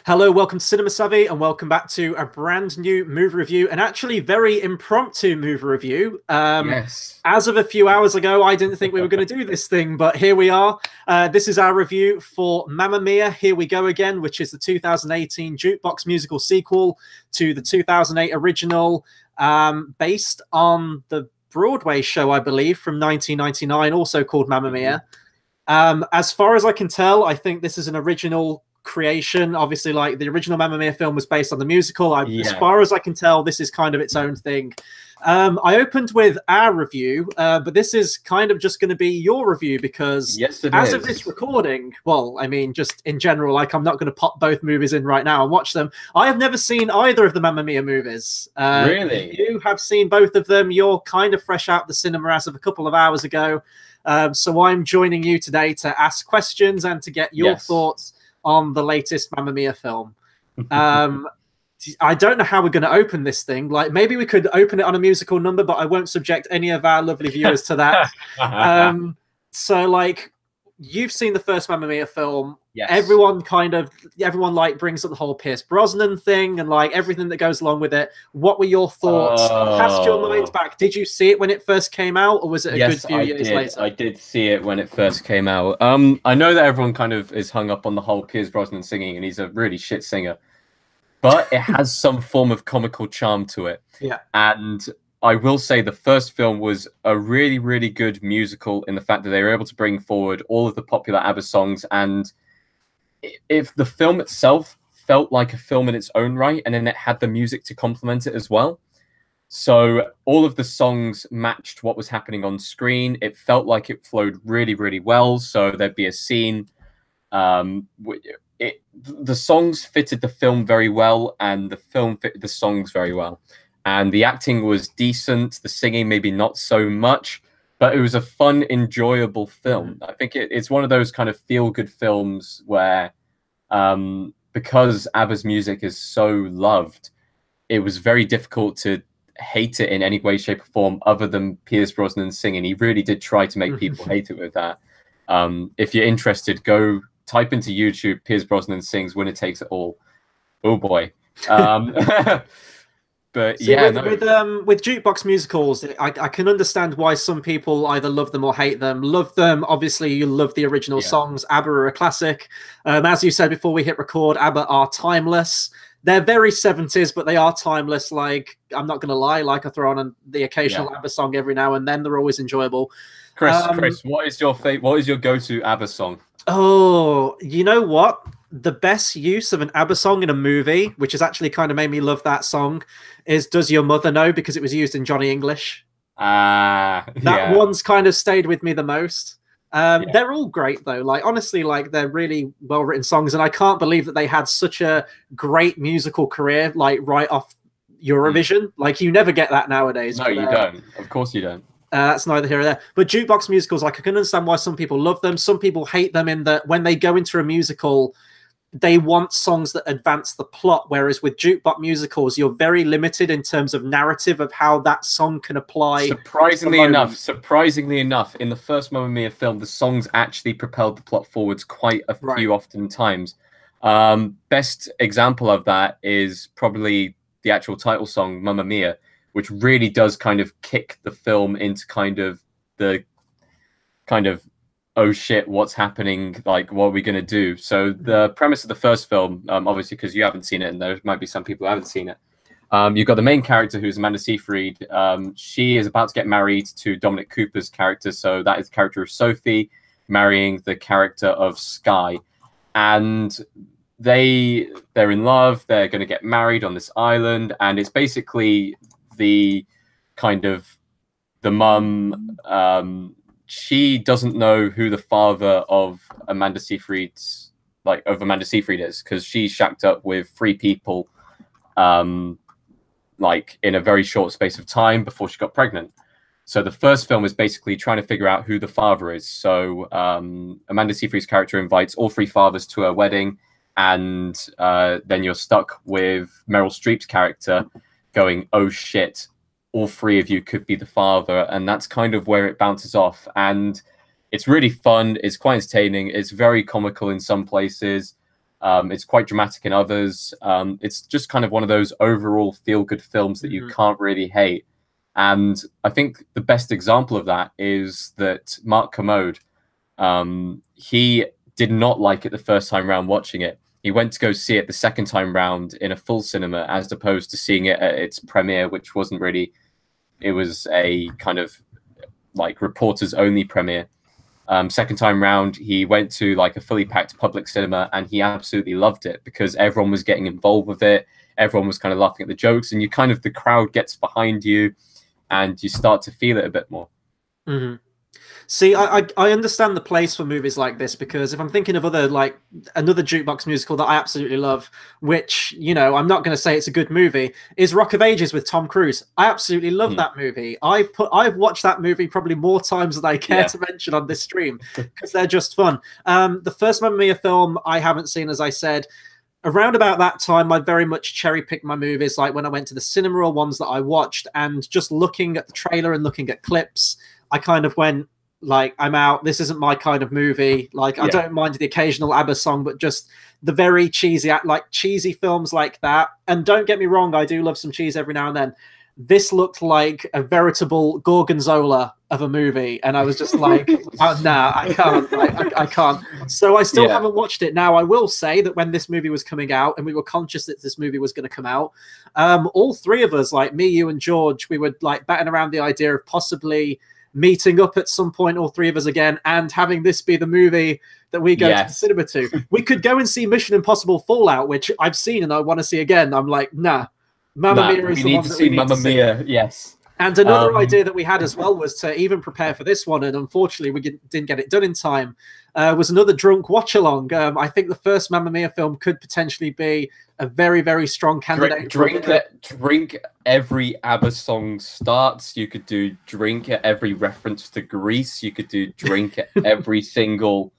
Hello, welcome to Cinema Savvy, and welcome back to a brand new movie review, and actually very impromptu movie review. Yes. As of a few hours ago, I didn't think we were going to do this thing, but here we are. This is our review for Mamma Mia, Here We Go Again, which is the 2018 jukebox musical sequel to the 2008 original, based on the Broadway show, I believe, from 1999, also called Mamma Mia. As far as I can tell, I think this is an original creation. Obviously, like the original Mamma Mia film was based on the musical. As far as I can tell, this is kind of its own thing. I opened with our review, but this is kind of just going to be your review because as of this recording, well, I mean, just in general, like I'm not going to pop both movies in right now and watch them. I have never seen either of the Mamma Mia movies. Really? You have seen both of them. You're kind of fresh out the cinema as of a couple of hours ago. So I'm joining you today to ask questions and to get your thoughts on the latest Mamma Mia film. I don't know how we're going to open this thing. Like, maybe we could open it on a musical number, but I won't subject any of our lovely viewers to that. So, like, you've seen the first Mamma Mia film. Yes. Everyone like brings up the whole Pierce Brosnan thing and like everything that goes along with it. What were your thoughts? Cast your mind back. Did you see it when it first came out, or was it a good few years later? I did see it when it first came out. I know that everyone kind of is hung up on the whole Pierce Brosnan singing, and he's a really shit singer. But it has some form of comical charm to it. Yeah. And I will say the first film was a really, really good musical in the fact that they were able to bring forward all of the popular ABBA songs. And if the film itself felt like a film in its own right, and then it had the music to complement it as well. So all of the songs matched what was happening on screen. It felt like it flowed really, really well. So there'd be a scene. The songs fitted the film very well, and the film fitted the songs very well. And the acting was decent. The singing, maybe not so much, but it was a fun, enjoyable film. I think it's one of those kind of feel-good films where, because ABBA's music is so loved, it was very difficult to hate it in any way, shape, or form other than Pierce Brosnan singing. He really did try to make people hate it with that. If you're interested, go type into YouTube, Pierce Brosnan sings Winner Takes It All. Oh boy. But see, with jukebox musicals, I can understand why some people either love them or hate them. Love them, obviously, you love the original songs. ABBA are a classic. As you said before we hit record, ABBA are timeless. They're very 70s, but they are timeless. Like, I'm not going to lie, like I throw on the occasional ABBA song every now and then. They're always enjoyable. Chris, what is your go-to ABBA song? Oh, you know what? The best use of an ABBA song in a movie, which has actually kind of made me love that song, is Does Your Mother Know? Because it was used in Johnny English. That one's kind of stayed with me the most. They're all great, though. Like, honestly, like, they're really well-written songs, and I can't believe that they had such a great musical career, like, right off Eurovision. Like, you never get that nowadays. No, you don't. Of course you don't. That's neither here nor there. But jukebox musicals, like, I can understand why some people love them. Some people hate them in that when they go into a musical, they want songs that advance the plot. Whereas with jukebox musicals, you're very limited in terms of narrative of how that song can apply. Surprisingly enough, in the first Mamma Mia film, the songs actually propelled the plot forwards quite a few often times. Best example of that is probably the actual title song, Mamma Mia, which really does kind of kick the film into oh shit, what's happening? Like, what are we going to do? So the premise of the first film, obviously, because you haven't seen it, and there might be some people who haven't seen it, you've got the main character, who's Amanda Seyfried. She is about to get married to Dominic Cooper's character. So that is the character of Sophie marrying the character of Sky. And they're in love. They're going to get married on this island. And it's basically the mum, she doesn't know who the father of Amanda Seyfried is, because she's shacked up with 3 people, like in a very short space of time before she got pregnant. So the first film is basically trying to figure out who the father is. So Amanda Seyfried's character invites all 3 fathers to her wedding, and then you're stuck with Meryl Streep's character going, oh shit, all 3 of you could be the father. And that's kind of where it bounces off. And it's really fun. It's quite entertaining. It's very comical in some places. It's quite dramatic in others. It's just kind of one of those overall feel-good films that you can't really hate. And I think the best example of that is that Mark Kermode, he did not like it the first time round watching it. He went to go see it the second time round in a full cinema, as opposed to seeing it at its premiere, which wasn't really, it was a kind of like reporters only premiere. Second time round, he went to like a fully packed public cinema, and he absolutely loved it because everyone was getting involved with it. Everyone was kind of laughing at the jokes, and you kind of, the crowd gets behind you and you start to feel it a bit more. See, I understand the place for movies like this, because if I'm thinking of other, like another jukebox musical that I absolutely love, which, you know, I'm not going to say it's a good movie, is Rock of Ages with Tom Cruise. I absolutely love that movie. I've watched that movie probably more times than I care to mention on this stream, because they're just fun. The first Mamma Mia film I haven't seen, as I said. Around about that time, I very much cherry-picked my movies, like when I went to the cinema or ones that I watched, and just looking at the trailer and looking at clips, I kind of went, like, I'm out. This isn't my kind of movie. Like, I don't mind the occasional ABBA song, but just the very cheesy, like cheesy films like that. And don't get me wrong, I do love some cheese every now and then. This looked like a veritable gorgonzola of a movie, and I was just like, oh, nah, I can't. Like, I can't. So I still haven't watched it. Now, I will say that when this movie was coming out, and we were conscious that this movie was going to come out, all three of us, like me, you, and George, we were like batting around the idea of possibly meeting up at some point, all three of us again, and having this be the movie that we go to the cinema to. We could go and see Mission Impossible Fallout, which I've seen and I want to see again. I'm like, nah. Mamma Mia is the one that we need to see. Mamma Mia, yes. And another idea that we had as well was to even prepare for this one, and unfortunately we didn't get it done in time, was another drunk watch-along. I think the first Mamma Mia film could potentially be a very, very strong candidate. Drink every ABBA song starts. You could do drink at every reference to Greece. You could do drink at every single...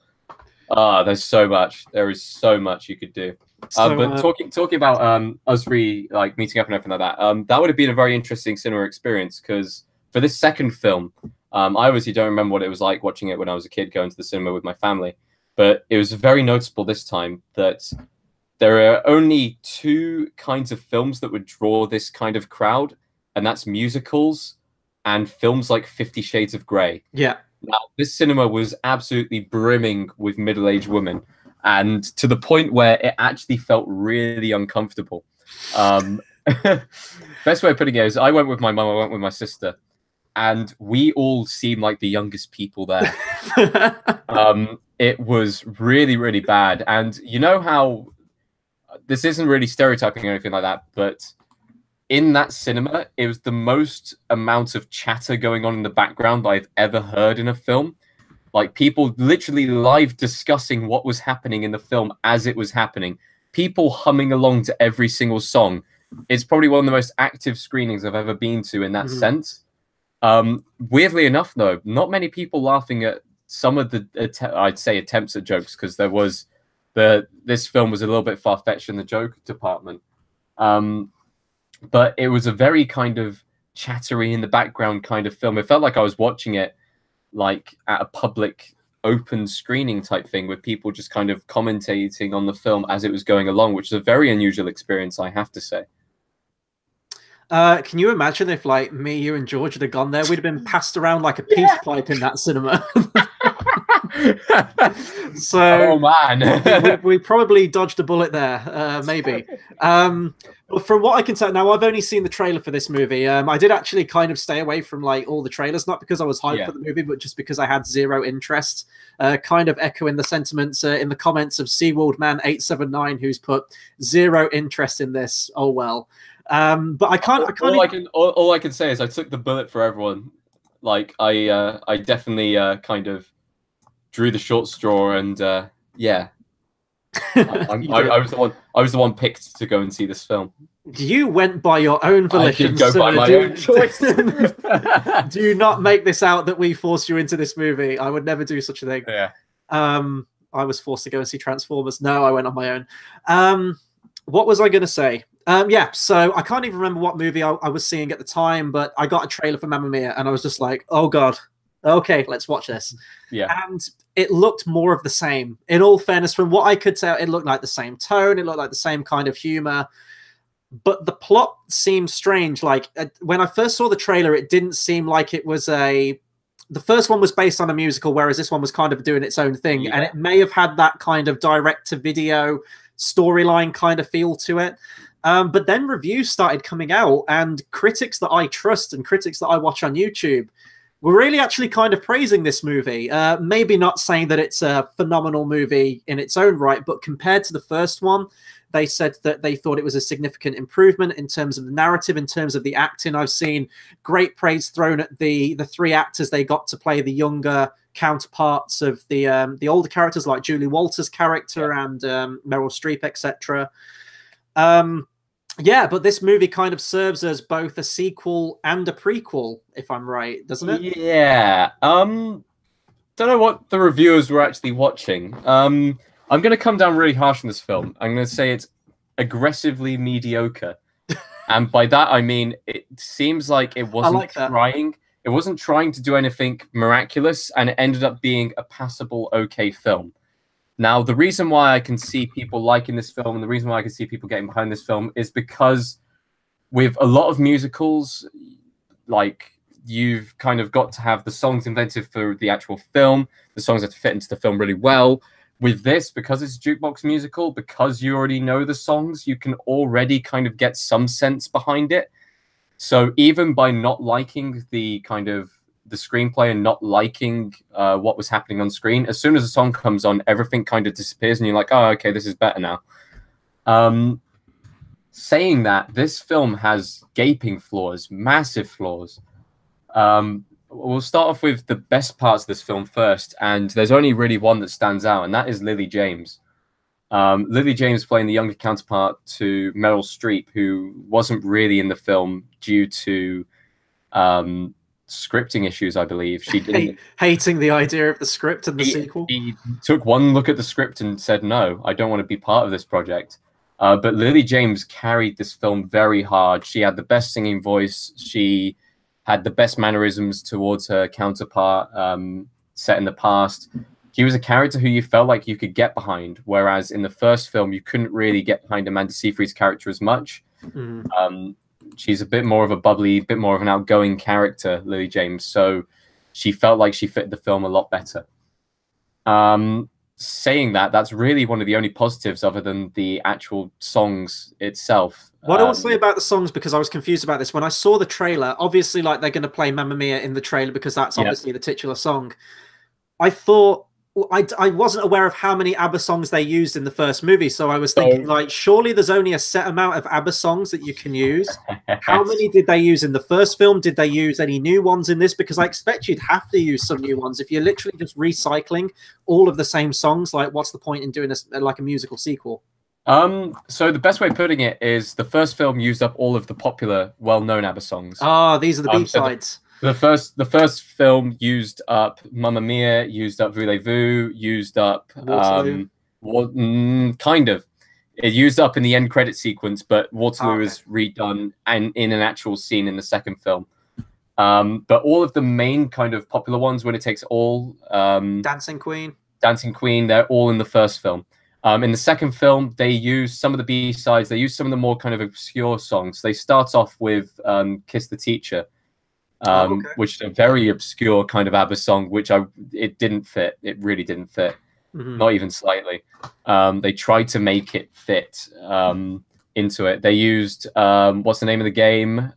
there's so much. There is so much you could do. But talking about us three like meeting up and everything like that, that would have been a very interesting cinema experience, because for this second film, I obviously don't remember what it was like watching it when I was a kid going to the cinema with my family, but it was very noticeable this time that there are only two kinds of films that would draw this kind of crowd, and that's musicals and films like 50 Shades of Grey. Yeah. Now, this cinema was absolutely brimming with middle-aged women, and to the point where it actually felt really uncomfortable. Best way of putting it is I went with my mum, I went with my sister, and we all seemed like the youngest people there. It was really, really bad. And you know how this isn't really stereotyping or anything like that, but in that cinema, it was the most amount of chatter going on in the background I've ever heard in a film. Like, people literally live discussing what was happening in the film as it was happening. People humming along to every single song. It's probably one of the most active screenings I've ever been to in that sense. Weirdly enough, though, not many people laughing at some of the, I'd say, attempts at jokes, because there was this film was a little bit far-fetched in the joke department. But it was a very kind of chattery in the background kind of film. It felt like I was watching it like at a public open screening type thing, with people just kind of commentating on the film as it was going along, which is a very unusual experience, I have to say. Can you imagine if, like, me, you, and George had gone there? We'd have been passed around like a peace pipe in that cinema. So, oh man, we probably dodged a bullet there, maybe. But from what I can tell, now I've only seen the trailer for this movie. I did actually kind of stay away from like all the trailers, not because I was hyped for the movie, but just because I had zero interest. Kind of echoing the sentiments in the comments of SeaWorldMan879, who's put zero interest in this. Oh well. But I can't. All I can say is I took the bullet for everyone. Like I definitely kind of drew the short straw, and yeah, I was the one picked to go and see this film. You went by your own volition. I did go by my own choice. Do not make this out that we forced you into this movie. I would never do such a thing. Yeah. I was forced to go and see Transformers. No, I went on my own. What was I going to say? Yeah, so I can't even remember what movie I was seeing at the time, but I got a trailer for Mamma Mia, and I was just like, oh god, Okay, let's watch this. Yeah. And it looked more of the same. In all fairness, from what I could tell, it looked like the same tone. It looked like the same kind of humor. But the plot seemed strange. Like when I first saw the trailer, it didn't seem like it was a. The first one was based on a musical, whereas this one was kind of doing its own thing. Yeah. And it may have had that kind of direct-to-video storyline kind of feel to it. But then reviews started coming out, and critics that I trust and critics that I watch on YouTube were really actually kind of praising this movie. Maybe not saying that it's a phenomenal movie in its own right, but compared to the first one, they said that they thought it was a significant improvement in terms of the narrative, in terms of the acting. I've seen great praise thrown at the three actors they got to play the younger counterparts of the older characters, like Julie Walters' character and Meryl Streep, etc. Yeah, but this movie kind of serves as both a sequel and a prequel, if I'm right, doesn't it? Yeah. Don't know what the reviewers were actually watching. I'm going to come down really harsh on this film. I'm going to say it's aggressively mediocre. And by that, I mean, it seems like it wasn't trying. It wasn't trying to do anything miraculous, and it ended up being a passable, okay film. Now, the reason why I can see people liking this film and the reason why I can see people getting behind this film is because with a lot of musicals, like, you've kind of got to have the songs invented for the actual film. The songs have to fit into the film really well. With this, because it's a jukebox musical, because you already know the songs, you can already kind of get some sense behind it. So even by not liking the kind of the screenplay and not liking what was happening on screen, as soon as a song comes on, everything kind of disappears and you're like, oh, okay, this is better now. Saying that, this film has gaping flaws, massive flaws. We'll start off with the best parts of this film first, and there's only really one that stands out, and that is Lily James. Lily James playing the younger counterpart to Meryl Streep, who wasn't really in the film due to scripting issues, I believe. She didn't hating the idea of the script and the sequel. He took one look at the script and said, no, I don't want to be part of this project. But Lily James carried this film very hard. She had the best singing voice. She had the best mannerisms towards her counterpart set in the past. He was a character who you felt like you could get behind, whereas in the first film, you couldn't really get behind Amanda Seyfried's character as much. She's a bit more of a bubbly, bit more of an outgoing character, Lily James, so she felt like she fit the film a lot better. Saying that, that's really one of the only positives other than the actual songs itself. What I will say about the songs, because I was confused about this, when I saw the trailer, obviously like they're going to play Mamma Mia in the trailer because that's obviously the titular song. I thought, I wasn't aware of how many ABBA songs they used in the first movie, so I was thinking, like, surely there's only a set amount of ABBA songs that you can use. How many did they use in the first film? Did they use any new ones in this? Because I expect you'd have to use some new ones. If you're literally just recycling all of the same songs, like, what's the point in doing this, like a musical sequel? So the best way of putting it is the first film used up all of the popular, well-known ABBA songs. Ah, these are the B-sides. The first film used up Mamma Mia, used up Voulez-Vous, used up kind of. It used up in the end credit sequence, but Waterloo is redone and in an actual scene in the second film. But all of the main kind of popular ones, when it takes all Dancing Queen, they're all in the first film. In the second film, they use some of the B-sides. They use some of the more kind of obscure songs. They start off with Kiss the Teacher. Which is a very obscure kind of ABBA song, which it didn't fit. It really didn't fit, not even slightly. They tried to make it fit into it. They used what's the name of the game?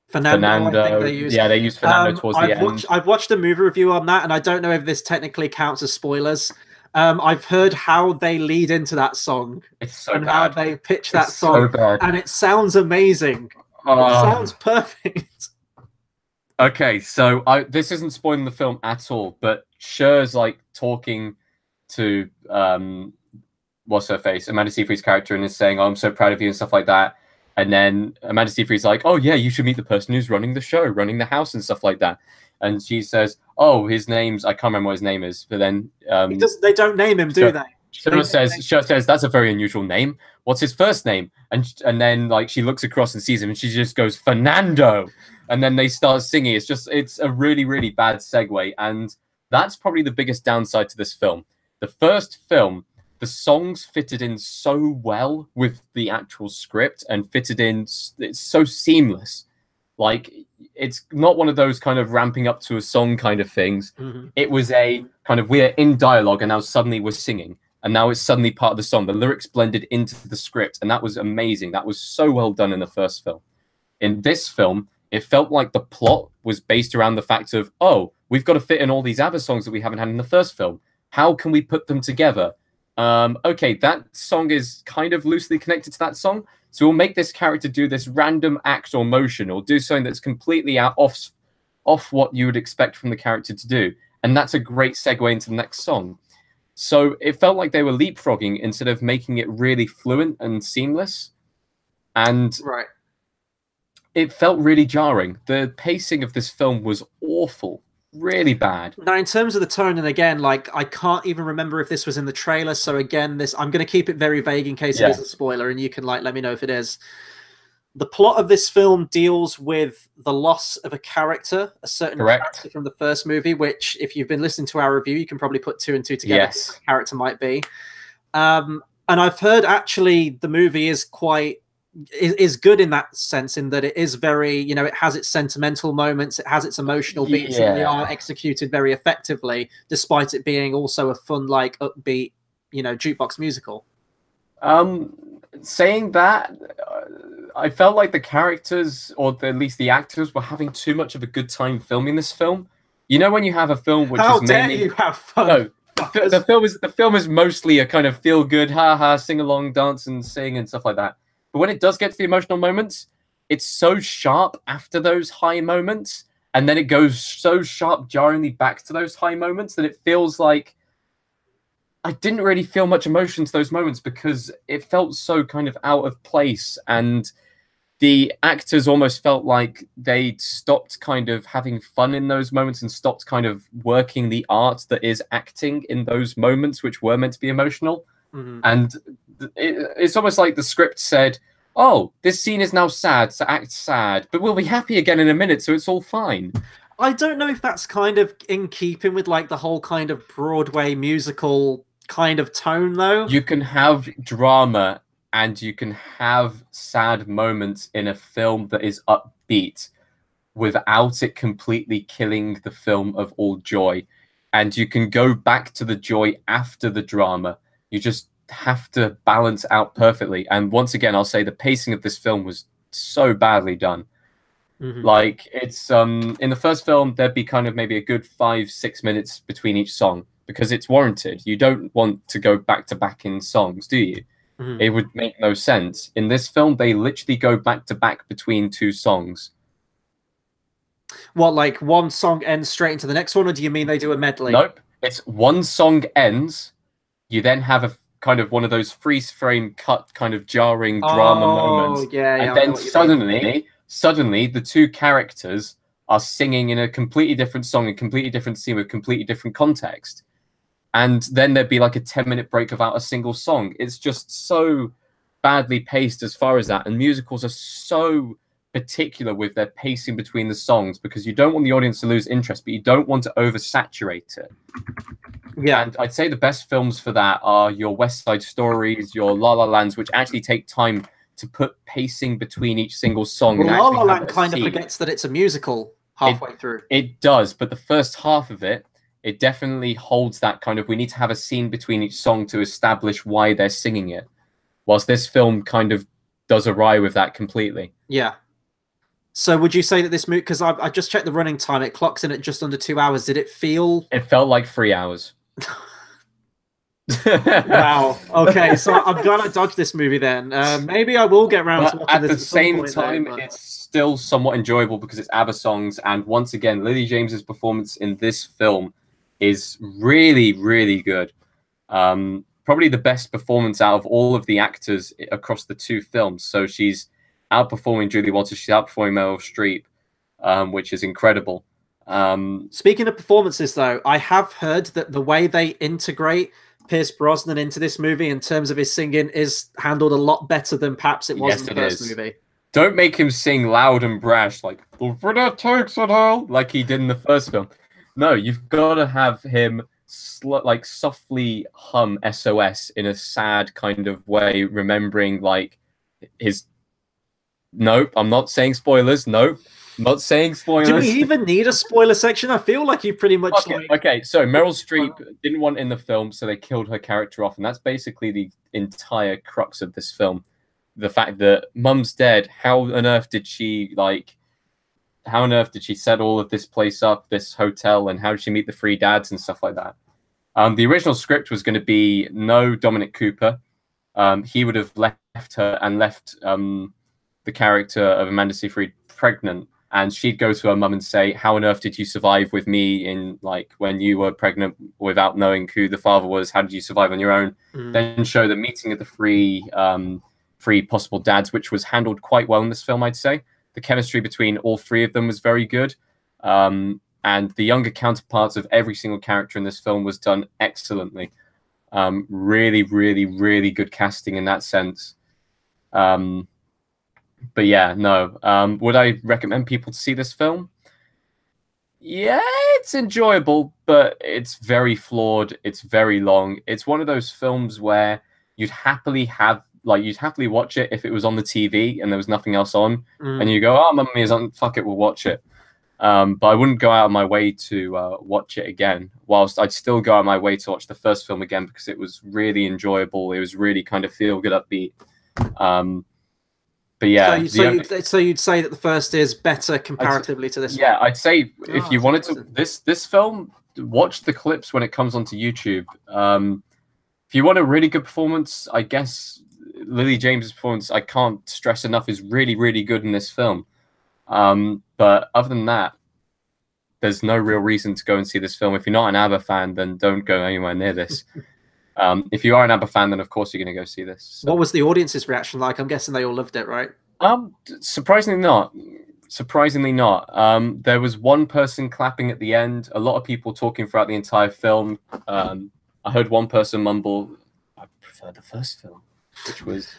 Fernando. I think they used. Yeah, they used Fernando towards the end. I've watched a movie review on that, and I don't know if this technically counts as spoilers. I've heard how they lead into that song and how they pitch that song, and it sounds amazing. It sounds perfect. Okay, so this isn't spoiling the film at all, but Cher's like talking to what's her face, Amanda Seyfried's character, and is saying, "Oh, I'm so proud of you" and stuff like that. And then Amanda Seyfried's like, "Oh yeah, you should meet the person who's running the show, running the house and stuff like that." And she says, "Oh, his name's I can't remember what his name is." But then they don't name him, do they? She says, that's a very unusual name. What's his first name? And then like she looks across and sees him and she just goes, Fernando. And then they start singing. It's a really, really bad segue. And that's probably the biggest downside to this film. The first film, the songs fitted in so well with the actual script and fitted in. It's so seamless. Like, it's not one of those kind of ramping up to a song kind of things. Mm-hmm. It was a kind of, we're in dialogue and now suddenly we're singing. And now it's suddenly part of the song. The lyrics blended into the script. And that was amazing. That was so well done in the first film. In this film, it felt like the plot was based around the fact of, oh, we've got to fit in all these ABBA songs that we haven't had in the first film. How can we put them together? Okay, that song is kind of loosely connected to that song. So we'll make this character do this random act or motion or do something that's completely off what you would expect from the character to do. And that's a great segue into the next song. So it felt like they were leapfrogging instead of making it really fluent and seamless. And right. It felt really jarring. The pacing of this film was awful. Really bad. Now, in terms of the tone, and again, like, I can't even remember if this was in the trailer. So again, I'm going to keep it very vague in case it is a spoiler, and you can like let me know if it is. The plot of this film deals with the loss of a character, a certain character from the first movie, which, if you've been listening to our review, you can probably put 2 and 2 together. Yes. What the character might be. And I've heard actually the movie is good in that sense, in that it is very, you know, it has its sentimental moments, it has its emotional beats, and they are executed very effectively, despite it being also a fun, like, upbeat, you know, jukebox musical. Saying that, I felt like the characters, or at least the actors, were having too much of a good time filming this film. You know, when you have a film which How is dare mainly you have fun? No, the film is mostly a kind of feel good, ha sing along, dance and sing and stuff like that. But when it does get to the emotional moments, it's so sharp after those high moments, and then it goes so sharp, jarringly back to those high moments that it feels like I didn't really feel much emotion to those moments because it felt so kind of out of place, and the actors almost felt like they stopped kind of having fun in those moments and stopped kind of working the art that is acting in those moments, which were meant to be emotional. Mm-hmm. And it's almost like the script said, oh, this scene is now sad, so act sad, but we'll be happy again in a minute, so it's all fine. I don't know if that's kind of in keeping with like the whole kind of Broadway musical kind of tone, though. You can have drama and you can have sad moments in a film that is upbeat without it completely killing the film of all joy. And you can go back to the joy after the drama. You just have to balance out perfectly. And once again, I'll say the pacing of this film was so badly done. Mm-hmm. Like, it's in the first film, there'd be kind of maybe a good 5-6 minutes between each song because it's warranted. You don't want to go back to back in songs, do you? Mm-hmm. It would make no sense. In this film, they literally go back to back between 2 songs. What, like one song ends straight into the next one, or do you mean they do a medley? Nope. It's one song ends, you then have a kind of one of those freeze frame cut kind of jarring drama moments. And then suddenly the 2 characters are singing in a completely different song, a completely different scene with completely different context. And then there'd be like a 10-minute break without a single song. It's just so badly paced as far as that. And musicals are so particular with their pacing between the songs because you don't want the audience to lose interest, but you don't want to oversaturate it. Yeah. And I'd say the best films for that are your West Side Stories, your La La Lands, which actually take time to put pacing between each single song. Well, La La Land kind of forgets that it's a musical halfway through. It does, but the first half of it, it definitely holds that kind of, we need to have a scene between each song to establish why they're singing it. Whilst this film kind of does awry with that completely. Yeah. So would you say that this movie, because I just checked the running time, it clocks in at just under 2 hours. Did it feel... It felt like 3 hours. Wow. Okay, so I'm glad I dodged this movie then. Maybe I will get around to watching this at the same time, it's still somewhat enjoyable because it's ABBA songs. And once again, Lily James's performance in this film is really, really good. Probably the best performance out of all of the actors across the 2 films. So she's outperforming Julie Walters, she's outperforming Meryl Streep, which is incredible. Speaking of performances, though, I have heard that the way they integrate Pierce Brosnan into this movie in terms of his singing is handled a lot better than perhaps it was in the first movie. Don't make him sing loud and brash like the winner takes it all, like he did in the first film. No, you've got to have him like softly hum SOS in a sad kind of way, remembering like his. Nope, I'm not saying spoilers. Nope, I'm not saying spoilers. Do we even need a spoiler section? I feel like you pretty much. Okay. So Meryl Streep didn't want it in the film, so they killed her character off, and that's basically the entire crux of this film. The fact that Mum's dead. How on earth did she set all of this place up, this hotel, and how did she meet the three dads and stuff like that? The original script was going to be no Dominic Cooper. He would have left her and left the character of Amanda Seyfried pregnant, and she'd go to her mum and say, "How on earth did you survive with me in like when you were pregnant without knowing who the father was? How did you survive on your own?" Then show the meeting of the three possible dads, which was handled quite well in this film, I'd say. The chemistry between all three of them was very good. And the younger counterparts of every single character in this film was done excellently. Really, really, really good casting in that sense. But yeah, no. Would I recommend people to see this film? Yeah, it's enjoyable, but it's very flawed. It's very long. It's one of those films where you'd happily watch it if it was on the TV and there was nothing else on, and you go, "Oh, Mamma Mia's on. Fuck it, we'll watch it." But I wouldn't go out of my way to watch it again. Whilst I'd still go out of my way to watch the first film again because it was really enjoyable. It was really kind of feel good, upbeat. But yeah, so you'd say that the first is better comparatively to this one? Yeah, I'd say if you wanted to this film, watch the clips when it comes onto YouTube. If you want a really good performance, I guess Lily James's performance, I can't stress enough, is really, really good in this film. But other than that, there's no real reason to go and see this film. If you're not an ABBA fan, then don't go anywhere near this. If you are an ABBA fan, then of course you're going to go see this. So. What was the audience's reaction like? I'm guessing they all loved it, right? Surprisingly not. Surprisingly not. There was one person clapping at the end. A lot of people talking throughout the entire film. I heard one person mumble, "I prefer the first film," which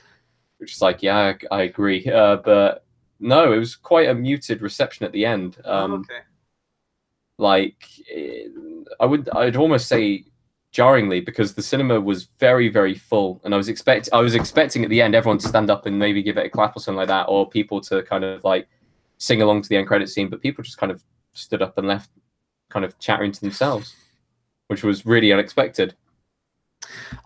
is like, yeah, I agree. But no, it was quite a muted reception at the end. Okay. Like, I'd almost say jarringly, because the cinema was very, very full, and I was expecting at the end everyone to stand up and maybe give it a clap or something like that, or people to kind of like sing along to the end credit scene, but people just kind of stood up and left, kind of chattering to themselves, which was really unexpected.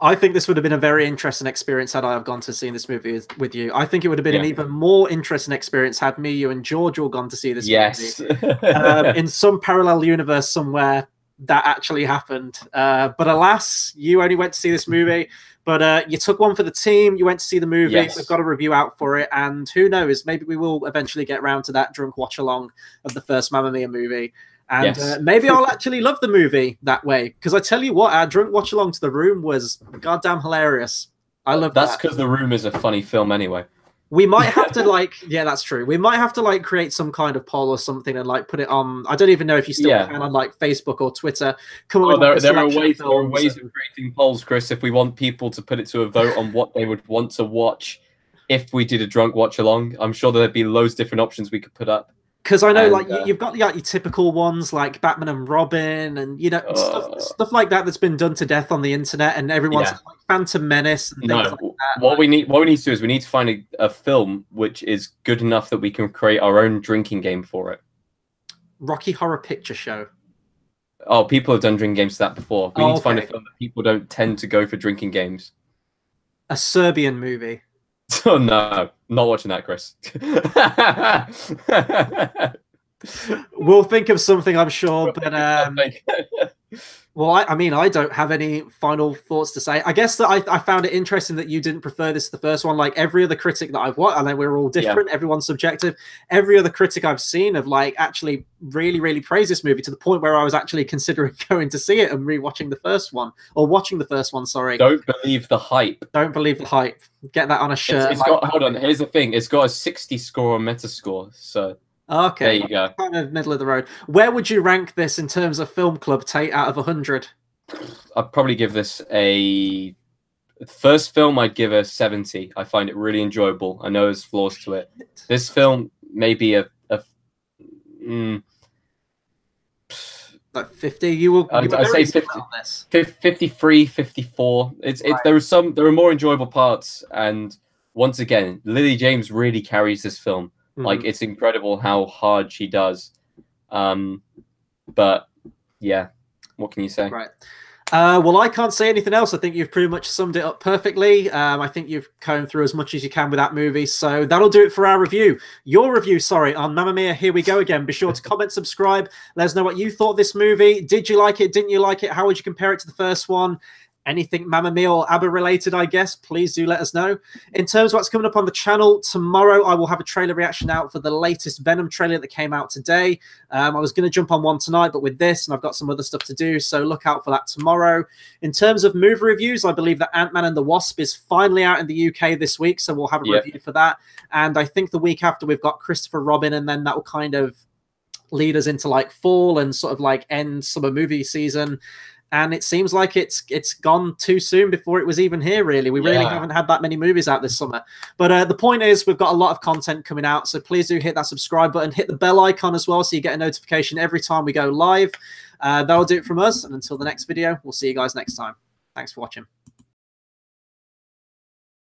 I think this would have been a very interesting experience had I have gone to see this movie with you. I think it would have been an even more interesting experience had me, you, and George all gone to see this movie. In some parallel universe somewhere, that actually happened. But alas, you only went to see this movie. But you took one for the team. You went to see the movie. Yes. We've got a review out for it. And who knows, maybe we will eventually get around to that drunk watch-along of the first Mamma Mia movie. And maybe I'll actually love the movie that way. Because I tell you what, our drunk watch-along to The Room was goddamn hilarious. I love that. That's because The Room is a funny film anyway. We might have to that's true. We might have to create some kind of poll or something and put it on. I don't even know if you still can on Facebook or Twitter. Come on, there are ways of creating polls, Chris. If we want people to put it to a vote on what they would want to watch, if we did a drunk watch along, I'm sure there'd be loads of different options we could put up. Because I know, you've got your typical ones like Batman and Robin, and stuff like that's been done to death on the internet, and everyone's like Phantom Menace and things like that. What we need to do is we need to find a film which is good enough that we can create our own drinking game for it. Rocky Horror Picture Show. Oh, people have done drinking games to that before. We need to find a film that people don't tend to go for drinking games. A Serbian movie. Oh no, not watching that, Chris. We'll think of something, I'm sure. But well, I don't have any final thoughts to say. I guess that I found it interesting that you didn't prefer this to the first one. Like every other critic that I've watched, I know we're all different. Everyone's subjective. Every other critic I've seen have actually really, really praised this movie to the point where I was actually considering going to see it and rewatching the first one, or watching the first one. Sorry. Don't believe the hype. Don't believe the hype. Get that on a shirt. Hold on. Here's the thing. It's got a 60 score on Metascore. So. Okay, there you go. Kind of middle of the road. Where would you rank this in terms of film club, Tate, out of 100? I'd probably give this a first film. I'd give a 70. I find it really enjoyable. I know there's flaws to it. This film maybe a like 50. You will. I'd say 50, on this. 53, 54. It's right. There are more enjoyable parts, and once again, Lily James really carries this film. Like, it's incredible how hard she does. But yeah, what can you say? Right. Well, I can't say anything else. I think you've pretty much summed it up perfectly. I think you've combed through as much as you can with that movie. So that'll do it for our review. Your review, sorry, on Mamma Mia, Here We Go Again. Be sure to comment, subscribe. Let us know what you thought of this movie. Did you like it? Didn't you like it? How would you compare it to the first one? Anything Mamma Mia or ABBA related, I guess, please do let us know. In terms of what's coming up on the channel, tomorrow I will have a trailer reaction out for the latest Venom trailer that came out today. I was going to jump on one tonight, but with this, and I've got some other stuff to do, so look out for that tomorrow. In terms of movie reviews, I believe that Ant-Man and the Wasp is finally out in the UK this week, so we'll have a review for that. And I think the week after we've got Christopher Robin, and then that will kind of lead us into like fall and sort of like end summer movie season. And it seems like it's gone too soon before it was even here, really. We really haven't had that many movies out this summer. But the point is, we've got a lot of content coming out, so please do hit that subscribe button, hit the bell icon as well, so you get a notification every time we go live. That'll do it from us, and until the next video, we'll see you guys next time. Thanks for watching.